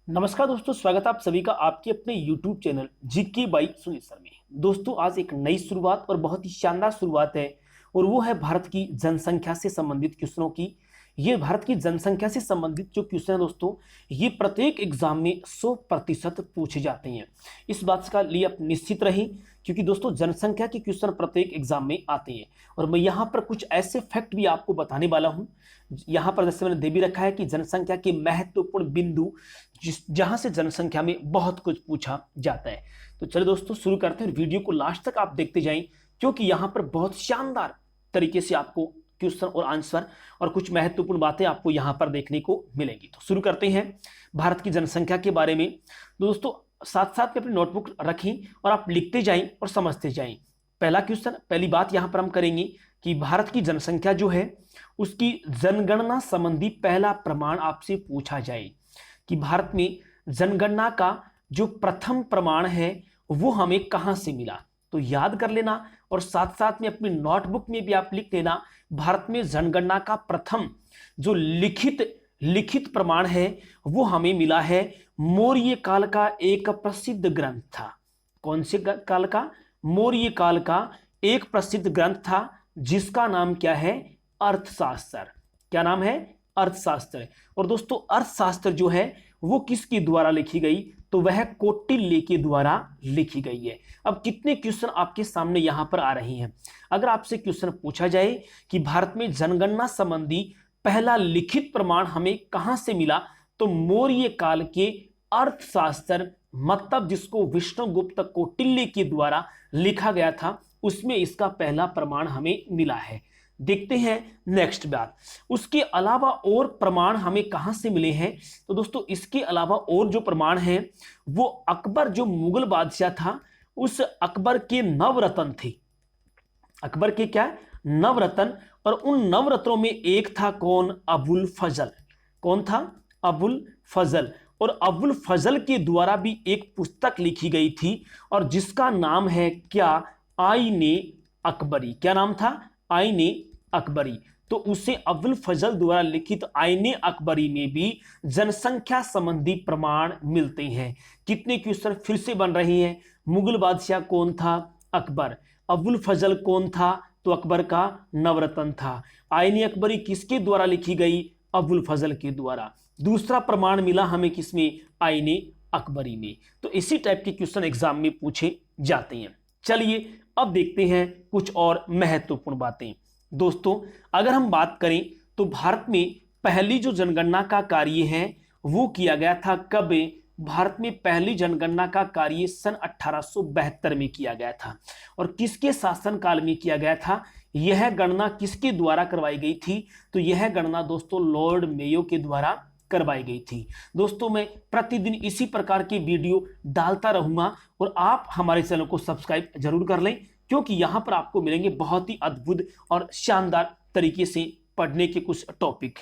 नमस्कार दोस्तों, स्वागत है आप सभी का आपके अपने YouTube channel GK by Sunil sir में। दोस्तों, आज एक नई शुरुआत और बहुत ही शानदार शुरुआत है और वो है भारत की जनसंख्या से संबंधित क्वेश्चनों की। ये भारत की जनसंख्या से संबंधित जो क्वेश्चन है दोस्तों, ये प्रत्येक एग्जाम में 100% पूछे जाते हैं। इस बात का लिए आप निश्चित रहें, क्योंकि दोस्तों जनसंख्या के क्वेश्चन प्रत्येक एग्जाम में आते हैं और मैं यहाँ पर कुछ ऐसे फैक्ट भी आपको बताने वाला हूँ। यहाँ पर जैसे मैंने दे भी रखा है कि जनसंख्या के महत्वपूर्ण बिंदु जहां से जनसंख्या में बहुत कुछ पूछा जाता है। तो चलिए दोस्तों शुरू करते हैं, वीडियो को लास्ट तक आप देखते जाएं, क्योंकि यहां पर बहुत शानदार तरीके से आपको क्वेश्चन और आंसर और कुछ महत्वपूर्ण बातें आपको यहां पर देखने को मिलेंगी। तो शुरू करते हैं भारत की जनसंख्या के बारे में। दोस्तों साथ साथ में अपनी नोटबुक रखें और आप लिखते जाएं और समझते जाएं। पहला क्वेश्चन, पहली बात यहां पर हम करेंगे कि भारत की जनसंख्या जो है उसकी जनगणना संबंधी पहला प्रमाण आपसे पूछा जाए कि भारत में जनगणना का जो प्रथम प्रमाण है वो हमें कहां से मिला। तो याद कर लेना और साथ साथ में अपनी नोटबुक में भी आप लिख लेना, भारत में जनगणना का प्रथम जो लिखित प्रमाण है वो हमें मिला है मौर्य काल का एक प्रसिद्ध ग्रंथ था। कौन से काल का? मौर्य काल का एक प्रसिद्ध ग्रंथ था जिसका नाम क्या है? अर्थशास्त्र। क्या नाम है? अर्थशास्त्र। और दोस्तों अर्थशास्त्र जो है वो किसके द्वारा लिखी गई? तो वह कौटिल्य के द्वारा लिखी गई है। अब कितने क्वेश्चन आपके सामने यहां पर आ रहे हैं। अगर आपसे क्वेश्चन पूछा जाए कि भारत में जनगणना संबंधी पहला लिखित प्रमाण हमें कहां से मिला, तो मौर्य काल के अर्थशास्त्र, मतलब जिसको विष्णुगुप्त कौटिल्य के द्वारा लिखा गया था, उसमें इसका पहला प्रमाण हमें मिला है। देखते हैं नेक्स्ट बात, उसके अलावा और प्रमाण हमें कहां से मिले हैं। तो दोस्तों इसके अलावा और जो प्रमाण हैं वो अकबर जो मुगल बादशाह था, उस अकबर के नवरत्न थे। अकबर के क्या? नवरत्न। और उन नवरत्नों में एक था कौन? अबुल फजल। कौन था? अबुल फजल। और अबुल फजल के द्वारा भी एक पुस्तक लिखी गई थी और जिसका नाम है क्या? आईने अकबरी। क्या नाम था? आईने अकबरी। तो उसे अबुल फजल द्वारा लिखित आईने अकबरी में भी जनसंख्या संबंधी प्रमाण मिलते हैं। कितने क्वेश्चन फिर से बन रहे हैं। मुगल बादशाह कौन था? अकबर। अबुल फजल कौन था? तो अकबर का नवरत्न था। आईने अकबरी किसके द्वारा लिखी गई? अबुल फजल के द्वारा। दूसरा प्रमाण मिला हमें किसमें? आईने अकबरी में। तो इसी टाइप के क्वेश्चन एग्जाम में पूछे जाते हैं। चलिए अब देखते हैं कुछ और महत्वपूर्ण बातें। दोस्तों अगर हम बात करें तो भारत में पहली जो जनगणना का कार्य है वो किया गया था कब? भारत में पहली जनगणना का कार्य सन 1872 में किया गया था। और किसके शासनकाल में किया गया था? यह गणना किसके द्वारा करवाई गई थी? तो यह गणना दोस्तों लॉर्ड मेयो के द्वारा करवाई गई थी। दोस्तों मैं प्रतिदिन इसी प्रकार की वीडियो डालता रहूंगा और आप हमारे चैनल को सब्सक्राइब जरूर कर लें, क्योंकि यहां पर आपको मिलेंगे बहुत ही अद्भुत और शानदार तरीके से पढ़ने के कुछ टॉपिक।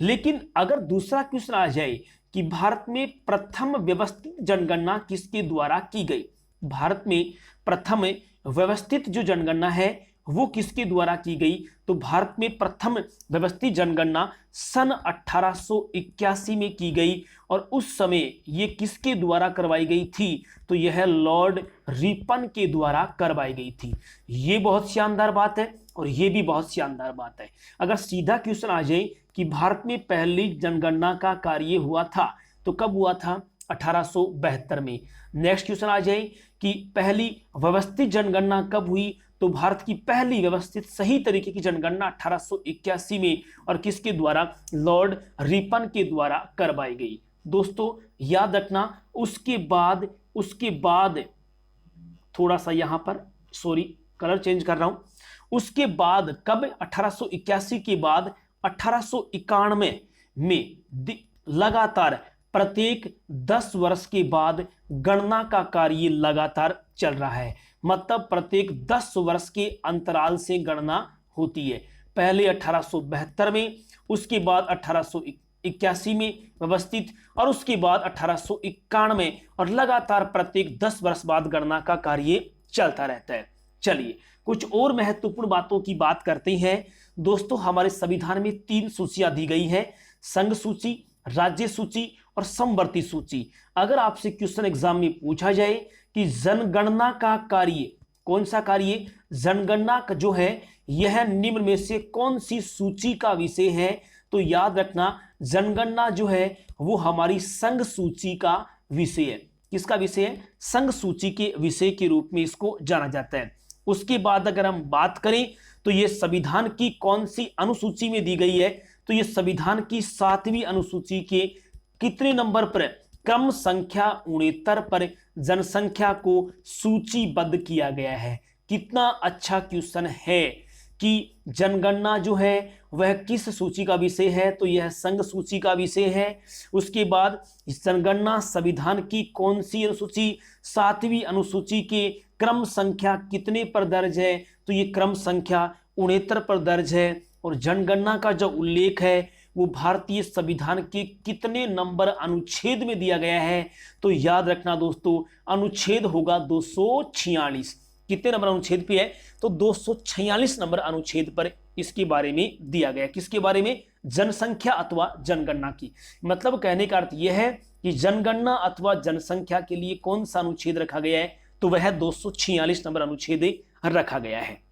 लेकिन अगर दूसरा क्वेश्चन आ जाए कि भारत में प्रथम व्यवस्थित जनगणना किसके द्वारा की गई? भारत में प्रथम व्यवस्थित जो जनगणना है वो किसके द्वारा की गई? तो भारत में प्रथम व्यवस्थित जनगणना सन 1881 में की गई। और उस समय ये किसके द्वारा करवाई गई थी? तो यह लॉर्ड रिपन के द्वारा करवाई गई थी। ये बहुत शानदार बात है और ये भी बहुत शानदार बात है। अगर सीधा क्वेश्चन आ जाए कि भारत में पहली जनगणना का कार्य हुआ था तो कब हुआ था? 1872 में। नेक्स्ट क्वेश्चन आ जाए कि पहली व्यवस्थित जनगणना कब हुई? तो भारत की पहली व्यवस्थित सही तरीके की जनगणना 1881 में और किसके द्वारा? लॉर्ड रिपन के द्वारा करवाई गई। दोस्तों याद रखना, उसके बाद थोड़ा सा यहां पर सॉरी कलर चेंज कर रहा हूं। उसके बाद कब? 1881 के बाद 1891 में लगातार प्रत्येक 10 वर्ष के बाद गणना का कार्य लगातार चल रहा है। मतलब प्रत्येक 10 वर्ष के अंतराल से गणना होती है। पहले 1872 में, उसके बाद 1881 में व्यवस्थित और उसके बाद 1891 और लगातार प्रत्येक 10 वर्ष बाद गणना का कार्य चलता रहता है। चलिए कुछ और महत्वपूर्ण बातों की बात करते हैं। दोस्तों हमारे संविधान में 3 सूचियां दी गई है, संघ सूची, राज्य सूची और समवर्ती सूची। अगर आपसे क्वेश्चन एग्जाम में पूछा जाए कि जनगणना का कार्य, कौन सा कार्य, जनगणना का जो है यह निम्न में से कौन सी सूची का विषय है, तो याद रखना जनगणना जो है वो हमारी संघ सूची का विषय है। किसका विषय है? संघ सूची के विषय के रूप में इसको जाना जाता है। उसके बाद अगर हम बात करें तो ये संविधान की कौन सी अनुसूची में दी गई है, तो ये संविधान की 7वीं अनुसूची के कितने नंबर पर, क्रम संख्या 69 पर जनसंख्या को सूचीबद्ध किया गया है। कितना अच्छा क्वेश्चन है कि जनगणना जो है वह किस सूची का विषय है, तो यह संघ सूची का विषय है। उसके बाद जनगणना संविधान की कौन सी अनुसूची, 7वीं अनुसूची के क्रम संख्या कितने पर दर्ज है, तो ये क्रम संख्या 69 पर दर्ज है। और जनगणना का जो उल्लेख है वो भारतीय संविधान के कितने नंबर अनुच्छेद में दिया गया है, तो याद रखना दोस्तों अनुच्छेद होगा 246। कितने नंबर अनुच्छेद पे है, तो 246 नंबर अनुच्छेद पर इसके बारे में दिया गया। किसके बारे में? जनसंख्या अथवा जनगणना की। मतलब कहने का अर्थ यह है कि जनगणना अथवा जनसंख्या के लिए कौन सा अनुच्छेद रखा गया है, तो वह 246 नंबर अनुच्छेद रखा गया है।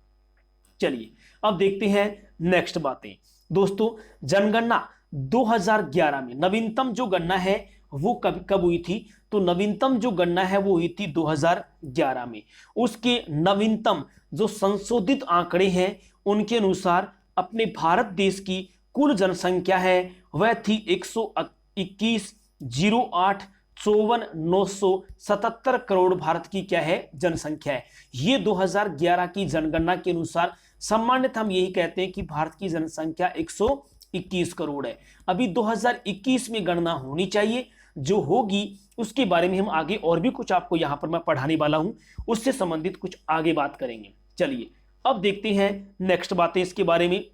चलिए अब देखते हैं नेक्स्ट बातें। दोस्तों जनगणना 2011 में नवीनतम जो गणना है वो कब हुई थी, तो नवीनतम जो गणना है वो हुई थी 2011 में। उसके नवीनतम जो संशोधित आंकड़े हैं उनके अनुसार अपने भारत देश की कुल जनसंख्या है वह थी 121,08,54,977 करोड़ भारत की क्या है, जनसंख्या है। ये 2011 की जनगणना के अनुसार सामान्यतः हम यही कहते हैं कि भारत की जनसंख्या 121 करोड़ है। अभी 2021 में गणना होनी चाहिए, जो होगी उसके बारे में हम आगे और भी कुछ आपको यहां पर मैं पढ़ाने वाला हूं, उससे संबंधित कुछ आगे बात करेंगे। चलिए अब देखते हैं नेक्स्ट बातें इसके बारे में।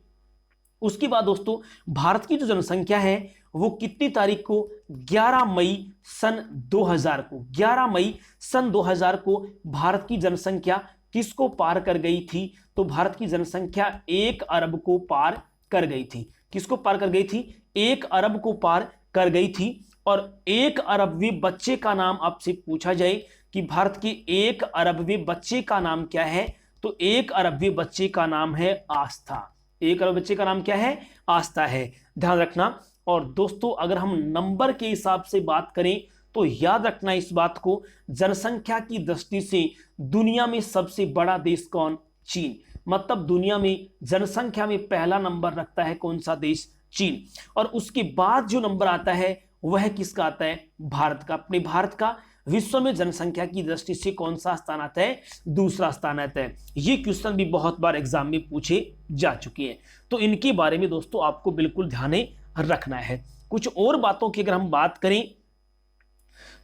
उसके बाद दोस्तों भारत की जो जनसंख्या है वो कितनी तारीख को, 11 मई सन 2000 को, 11 मई सन 2000 को भारत की जनसंख्या किसको पार कर गई थी, तो भारत की जनसंख्या 1 अरब को पार कर गई थी। किसको पार कर गई थी? 1 अरब को पार कर गई थी। और 1 अरबवें बच्चे का नाम आपसे पूछा जाए कि भारत के 1 अरबवें बच्चे का नाम क्या है, तो 1 अरबवें बच्चे का नाम है आस्था। 1 अरब बच्चे का नाम क्या है? आस्था है, ध्यान रखना। और दोस्तों अगर हम नंबर के हिसाब से बात करें तो याद रखना इस बात को, जनसंख्या की दृष्टि से दुनिया में सबसे बड़ा देश कौन? चीन। मतलब दुनिया में जनसंख्या में पहला नंबर रखता है कौन सा देश? चीन। और उसके बाद जो नंबर आता है वह किसका आता है? भारत का। अपने भारत का विश्व में जनसंख्या की दृष्टि से कौन सा स्थान आता है? दूसरा स्थान आता है। ये क्वेश्चन भी बहुत बार एग्जाम में पूछे जा चुके हैं, तो इनके बारे में दोस्तों आपको बिल्कुल ध्यान रखना है। कुछ और बातों की अगर हम बात करें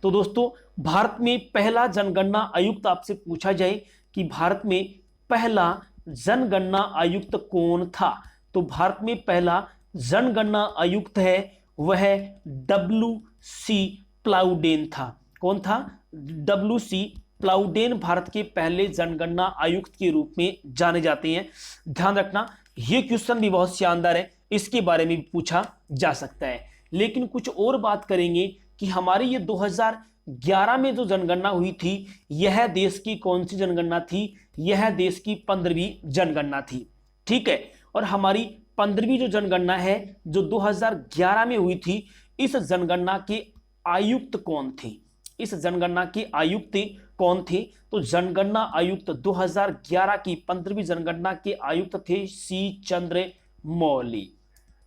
तो दोस्तों भारत में पहला जनगणना आयुक्त आपसे पूछा जाए कि भारत में पहला जनगणना आयुक्त कौन था, तो भारत में पहला जनगणना आयुक्त है वह WC प्लाउडेन था। कौन था? WC प्लाउडेन भारत के पहले जनगणना आयुक्त के रूप में जाने जाते हैं। ध्यान रखना यह क्वेश्चन भी बहुत शानदार है, इसके बारे में भी पूछा जा सकता है। लेकिन कुछ और बात करेंगे कि हमारी ये 2011 में जो जनगणना हुई थी यह देश की कौन सी जनगणना थी? यह देश की 15वीं जनगणना थी। ठीक है। और हमारी 15वीं जो जनगणना है जो 2011 में हुई थी, इस जनगणना के आयुक्त कौन थे? इस जनगणना के आयुक्त कौन थे? तो जनगणना आयुक्त 2011 की 15वीं जनगणना के आयुक्त थे सी चंद्र मौली।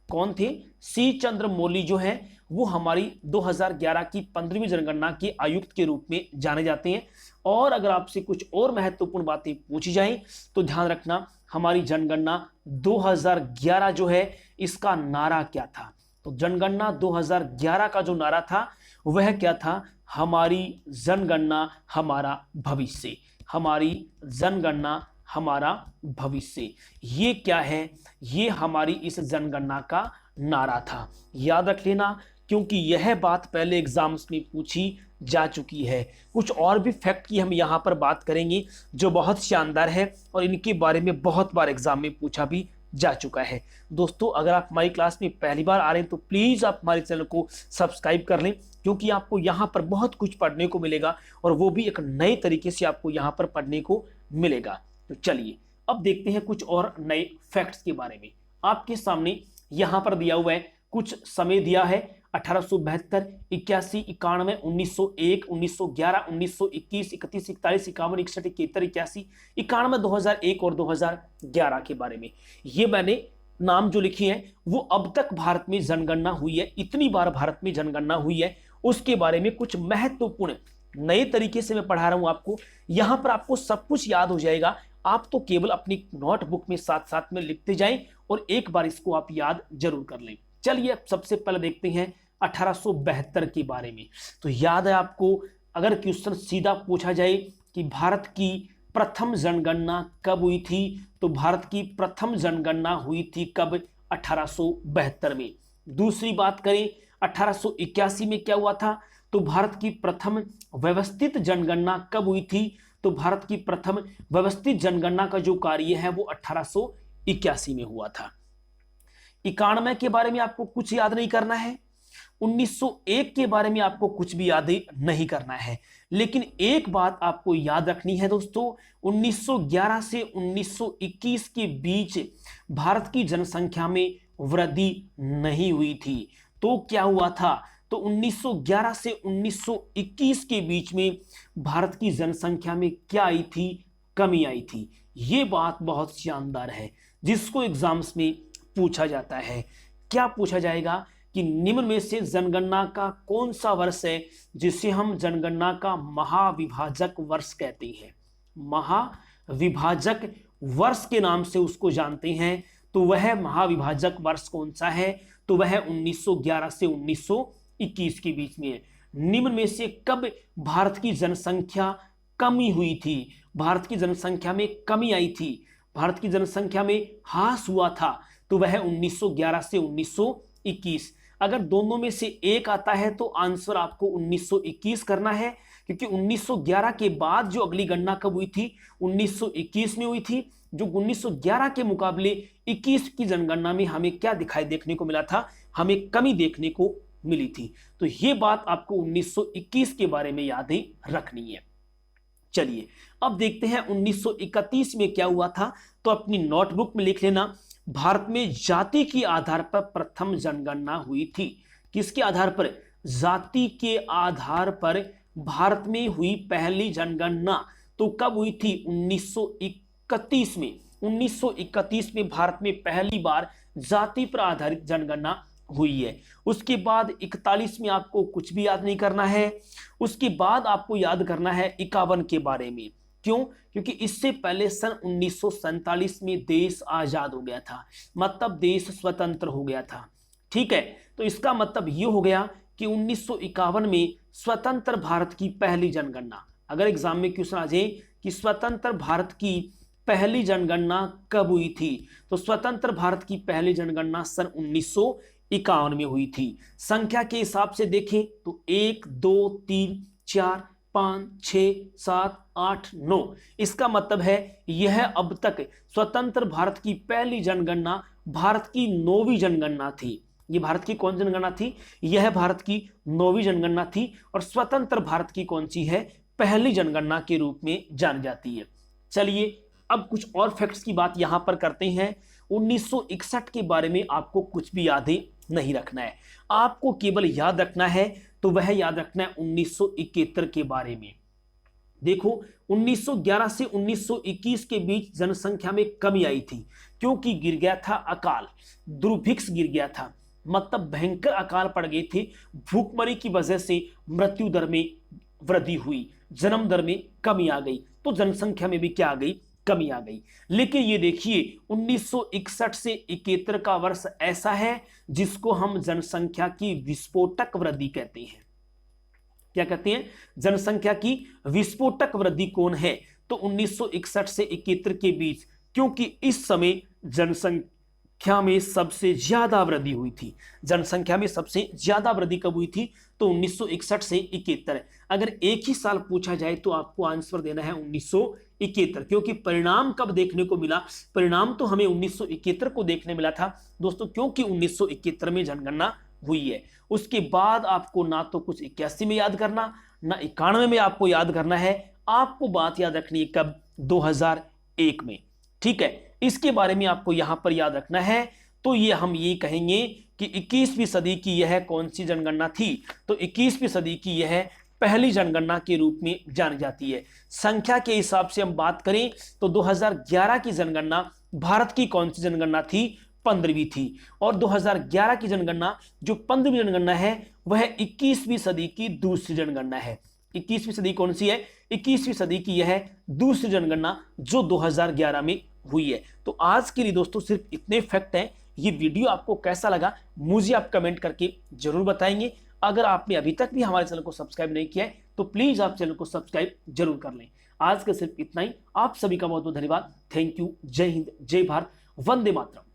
कौन थे? सी चंद्र मौली जो है वो हमारी 2011 की 15वीं जनगणना के आयुक्त के रूप में जाने जाते हैं। और अगर आपसे कुछ और महत्वपूर्ण बातें पूछी जाएं तो ध्यान रखना हमारी जनगणना 2011 जो है इसका नारा क्या था? तो जनगणना 2011 का जो नारा था वह क्या था? हमारी जनगणना हमारा भविष्य। हमारी जनगणना हमारा भविष्य। ये क्या है? ये हमारी इस जनगणना का नारा था। याद रख लेना क्योंकि यह बात पहले एग्जाम्स में पूछी जा चुकी है। कुछ और भी फैक्ट की हम यहाँ पर बात करेंगे जो बहुत शानदार है और इनके बारे में बहुत बार एग्जाम में पूछा भी जा चुका है। दोस्तों अगर आप हमारी क्लास में पहली बार आ रहे हैं तो प्लीज आप हमारे चैनल को सब्सक्राइब कर लें, क्योंकि आपको यहाँ पर बहुत कुछ पढ़ने को मिलेगा और वो भी एक नए तरीके से आपको यहाँ पर पढ़ने को मिलेगा। तो चलिए अब देखते हैं कुछ और नए फैक्ट्स के बारे में। आपके सामने यहाँ पर दिया हुआ है, कुछ समय दिया है 1872, 81, 91, 1901, 1911, 1921, 31, 41, 51, 61, 71, 81, 91, 2001 और 2011 के बारे में। ये मैंने नाम जो लिखी है वो अब तक भारत में जनगणना हुई है, इतनी बार भारत में जनगणना हुई है, उसके बारे में कुछ महत्वपूर्ण नए तरीके से मैं पढ़ा रहा हूं आपको। यहां पर आपको सब कुछ याद हो जाएगा, आप तो केवल अपनी नोटबुक में साथ साथ में लिखते जाएं और एक बार इसको आप याद जरूर कर लें। चलिए सबसे पहले देखते हैं 1872 के बारे में। तो याद है आपको, अगर क्वेश्चन सीधा पूछा जाए कि भारत की प्रथम जनगणना कब हुई थी, तो भारत की प्रथम जनगणना हुई थी कब? 1872 में। दूसरी बात करें 1881 में क्या हुआ था, तो भारत की प्रथम व्यवस्थित जनगणना कब हुई थी, तो भारत की प्रथम व्यवस्थित जनगणना का जो कार्य है वो 1881 में हुआ था। 91 के बारे में आपको कुछ याद नहीं करना है, 1901 के बारे में आपको कुछ भी याद नहीं करना है, लेकिन एक बात आपको याद रखनी है दोस्तों, 1911 से 1921 के बीच भारत की जनसंख्या में वृद्धि नहीं हुई थी। तो क्या हुआ था, तो 1911 से 1921 के बीच में भारत की जनसंख्या में क्या आई थी? कमी आई थी। ये बात बहुत शानदार है जिसको एग्जाम्स में पूछा जाता है। क्या पूछा जाएगा कि निम्न में से जनगणना का कौन सा वर्ष है जिसे हम जनगणना का महाविभाजक वर्ष कहते हैं? महाविभाजक वर्ष के नाम से उसको जानते हैं। तो वह महाविभाजक वर्ष कौन सा है? तो वह 1911 से 1921 के बीच में है। निम्न में से कब भारत की जनसंख्या कमी हुई थी? भारत की जनसंख्या में कमी आई थी, भारत की जनसंख्या में ह्रास हुआ था, तो वह 1911 से 1921। अगर दोनों में से एक आता है तो आंसर आपको 1921 करना है, क्योंकि 1911 के बाद जो अगली गणना कब हुई थी? 1921 में हुई थी। जो 1911 के मुकाबले 21 की जनगणना में हमें क्या देखने को मिला था? हमें कमी देखने को मिली थी। तो ये बात आपको 1921 के बारे में याद रखनी है। चलिए अब देखते हैं 1931 में क्या हुआ था, तो अपनी नोटबुक में लिख लेना। भारत में जाति के आधार पर प्रथम जनगणना हुई थी। किसके आधार पर? जाति के आधार पर भारत में हुई पहली जनगणना तो कब हुई थी? 1931 में। 1931 में भारत में पहली बार जाति पर आधारित जनगणना हुई है। उसके बाद 41 में आपको कुछ भी याद नहीं करना है। उसके बाद आपको याद करना है 51 के बारे में। क्यों? क्योंकि इससे पहले सन 1947 में देश आजाद हो गया था, मतलब देश स्वतंत्र हो गया था। ठीक है, तो इसका मतलब ये हो गया कि 1951 में स्वतंत्र भारत की पहली जनगणना। अगर एग्जाम में क्वेश्चन आ जाए कि स्वतंत्र भारत की पहली जनगणना कब हुई थी, तो स्वतंत्र भारत की पहली जनगणना सन 1951 में हुई थी। संख्या के हिसाब से देखें तो 1 2 3 4 5 6 7 8 9, इसका मतलब है यह अब तक स्वतंत्र भारत की पहली जनगणना भारत की 9वीं जनगणना थी। ये भारत की कौन जनगणना थी? यह भारत की 9वीं जनगणना थी और स्वतंत्र भारत की कौन सी है? पहली जनगणना के रूप में जानी जाती है। चलिए अब कुछ और फैक्ट्स की बात यहां पर करते हैं। 1961 के बारे में आपको कुछ भी याद नहीं रखना है, आपको केवल याद रखना है तो वह याद रखना है 1971 के बारे में। देखो 1911 से 1921 के बीच जनसंख्या में कमी आई थी, क्योंकि गिर गया था अकाल, दुर्भिक्ष गिर गया था, मतलब भयंकर अकाल पड़ गए थे। भूखमरी की वजह से मृत्यु दर में वृद्धि हुई, जन्म दर में कमी आ गई, तो जनसंख्या में भी क्या आ गई? कमी आ गई। लेकिन ये देखिए 1961 से 71 का वर्ष ऐसा है जिसको हम जनसंख्या की विस्फोटक वृद्धि कहते हैं। क्या कहते हैं? जनसंख्या की विस्फोटक वृद्धि कौन है? तो 1961 से 71 के बीच, क्योंकि इस समय जनसंख्या में सबसे ज्यादा वृद्धि हुई थी। जनसंख्या में सबसे ज्यादा वृद्धि कब हुई थी? तो 1961 से 71। अगर एक ही साल पूछा जाए तो आपको आंसर देना है 1971, क्योंकि परिणाम कब देखने को मिला? परिणाम तो हमें 1971 को देखने मिला था दोस्तों, क्योंकि 1971 में जनगणना हुई है। उसके बाद आपको ना तो कुछ 81 में याद करना, ना 91 में आपको याद करना है, आपको बात याद रखनी है कब? 2001 में। ठीक है, इसके बारे में आपको यहां पर याद रखना है। तो ये हम ये कहेंगे कि 21वीं सदी की यह कौन सी जनगणना थी? तो 21वीं सदी की यह पहली जनगणना के रूप में जानी जाती है। संख्या के हिसाब से हम बात करें तो 2011 की जनगणना भारत की कौन सी जनगणना थी? 15वीं थी। और 2011 की जनगणना जो 15वीं जनगणना है वह 21वीं सदी की दूसरी जनगणना है। 21वीं सदी कौन सी है? 21वीं सदी की यह दूसरी जनगणना जो 2011 में हुई है। तो आज के लिए दोस्तों सिर्फ इतने फैक्ट हैं। ये वीडियो आपको कैसा लगा मुझे आप कमेंट करके जरूर बताएंगे। अगर आपने अभी तक भी हमारे चैनल को सब्सक्राइब नहीं किया है तो प्लीज आप चैनल को सब्सक्राइब जरूर कर लें। आज का सिर्फ इतना ही। आप सभी का बहुत बहुत धन्यवाद। Thank you. जय हिंद, जय भारत, वंदे मातरम।